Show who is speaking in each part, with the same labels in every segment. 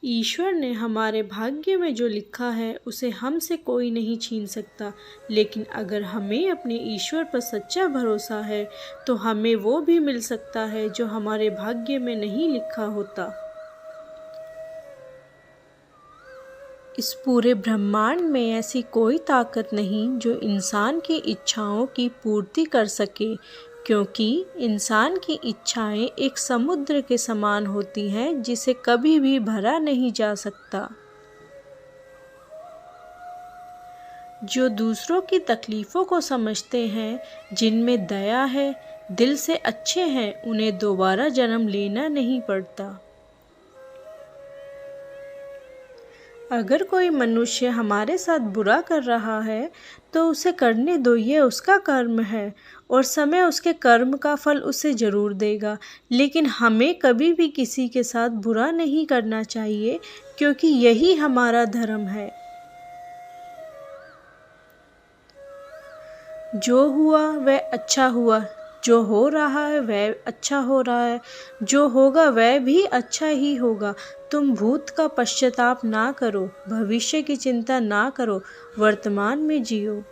Speaker 1: ईश्वर ने हमारे भाग्य में जो लिखा है उसे हमसे कोई नहीं छीन सकता, लेकिन अगर हमें अपने ईश्वर पर सच्चा भरोसा है तो हमें वो भी मिल सकता है जो हमारे भाग्य में नहीं लिखा होता। इस पूरे ब्रह्मांड में ऐसी कोई ताकत नहीं जो इंसान की इच्छाओं की पूर्ति कर सके, क्योंकि इंसान की इच्छाएं एक समुद्र के समान होती हैं जिसे कभी भी भरा नहीं जा सकता। जो दूसरों की तकलीफ़ों को समझते हैं, जिनमें दया है, दिल से अच्छे हैं, उन्हें दोबारा जन्म लेना नहीं पड़ता। अगर कोई मनुष्य हमारे साथ बुरा कर रहा है तो उसे करने दो, ये उसका कर्म है और समय उसके कर्म का फल उसे ज़रूर देगा। लेकिन हमें कभी भी किसी के साथ बुरा नहीं करना चाहिए, क्योंकि यही हमारा धर्म है। जो हुआ वह अच्छा हुआ, जो हो रहा है वह अच्छा हो रहा है, जो होगा वह भी अच्छा ही होगा। तुम भूत का पश्चाताप ना करो, भविष्य की चिंता ना करो, वर्तमान में जियो।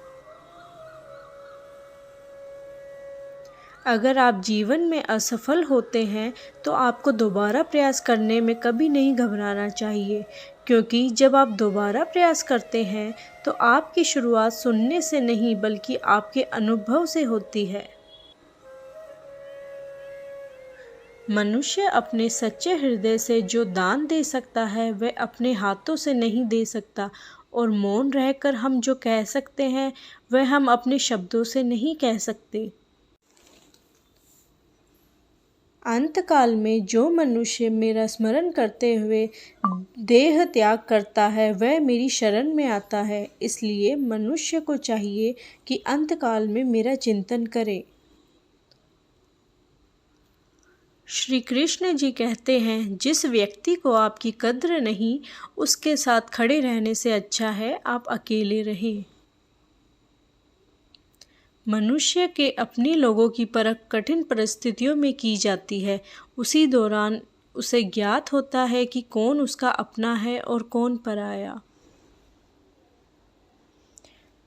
Speaker 1: अगर आप जीवन में असफल होते हैं तो आपको दोबारा प्रयास करने में कभी नहीं घबराना चाहिए, क्योंकि जब आप दोबारा प्रयास करते हैं तो आपकी शुरुआत सुनने से नहीं बल्कि आपके अनुभव से होती है। मनुष्य अपने सच्चे हृदय से जो दान दे सकता है वह अपने हाथों से नहीं दे सकता, और मौन रहकर हम जो कह सकते हैं वह हम अपने शब्दों से नहीं कह सकते। अंतकाल में जो मनुष्य मेरा स्मरण करते हुए देह त्याग करता है वह मेरी शरण में आता है। इसलिए मनुष्य को चाहिए कि अंतकाल में मेरा चिंतन करे। श्री कृष्ण जी कहते हैं, जिस व्यक्ति को आपकी कद्र नहीं, उसके साथ खड़े रहने से अच्छा है आप अकेले रहें। मनुष्य के अपने लोगों की परख कठिन परिस्थितियों में की जाती है। उसी दौरान उसे ज्ञात होता है कि कौन उसका अपना है और कौन पराया।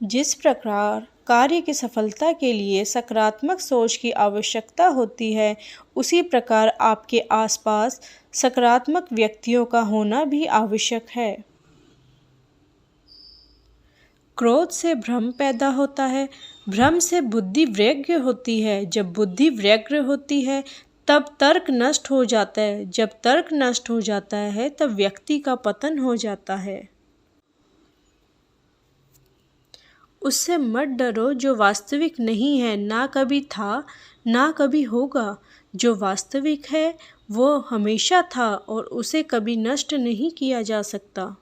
Speaker 1: जिस प्रकार कार्य की सफलता के लिए सकारात्मक सोच की आवश्यकता होती है, उसी प्रकार आपके आसपास सकारात्मक व्यक्तियों का होना भी आवश्यक है। क्रोध से भ्रम पैदा होता है, भ्रम से बुद्धि व्यग्र होती है, जब बुद्धि व्यग्र होती है तब तर्क नष्ट हो जाता है, जब तर्क नष्ट हो जाता है तब व्यक्ति का पतन हो जाता है। उससे मत डरो जो वास्तविक नहीं है, ना कभी था ना कभी होगा। जो वास्तविक है वो हमेशा था और उसे कभी नष्ट नहीं किया जा सकता।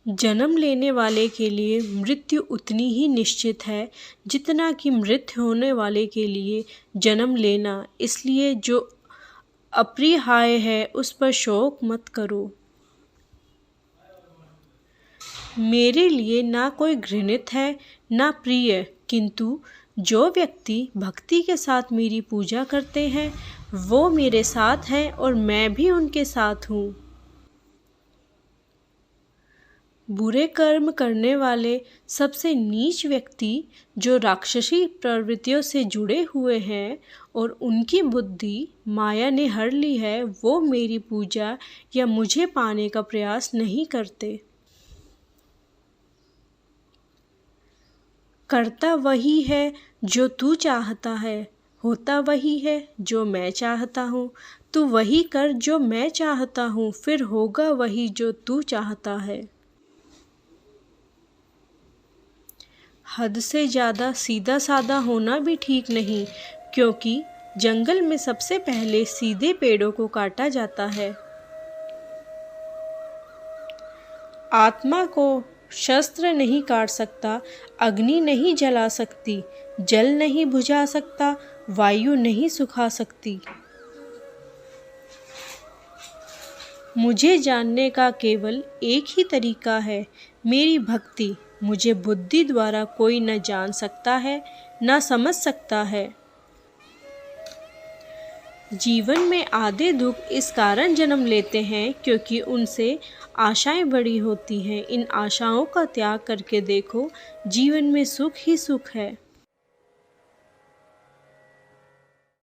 Speaker 1: जन्म लेने वाले के लिए मृत्यु उतनी ही निश्चित है जितना कि मृत्यु होने वाले के लिए जन्म लेना। इसलिए जो अपरिहार्य है उस पर शोक मत करो। मेरे लिए ना कोई घृणित है ना प्रिय, किंतु जो व्यक्ति भक्ति के साथ मेरी पूजा करते हैं वो मेरे साथ हैं और मैं भी उनके साथ हूँ। बुरे कर्म करने वाले सबसे नीच व्यक्ति जो राक्षसी प्रवृत्तियों से जुड़े हुए हैं और उनकी बुद्धि माया ने हर ली है, वो मेरी पूजा या मुझे पाने का प्रयास नहीं करते। करता वही है जो तू चाहता है, होता वही है जो मैं चाहता हूँ। तू वही कर जो मैं चाहता हूँ, फिर होगा वही जो तू चाहता है। हद से ज़्यादा सीधा साधा होना भी ठीक नहीं, क्योंकि जंगल में सबसे पहले सीधे पेड़ों को काटा जाता है। आत्मा को शस्त्र नहीं काट सकता, अग्नि नहीं जला सकती, जल नहीं बुझा सकता, वायु नहीं सुखा सकती। मुझे जानने का केवल एक ही तरीका है, मेरी भक्ति। मुझे बुद्धि द्वारा कोई न जान सकता है न समझ सकता है। जीवन में आधे दुख इस कारण जन्म लेते हैं क्योंकि उनसे आशाएं बड़ी होती हैं। इन आशाओं का त्याग करके देखो, जीवन में सुख ही सुख है।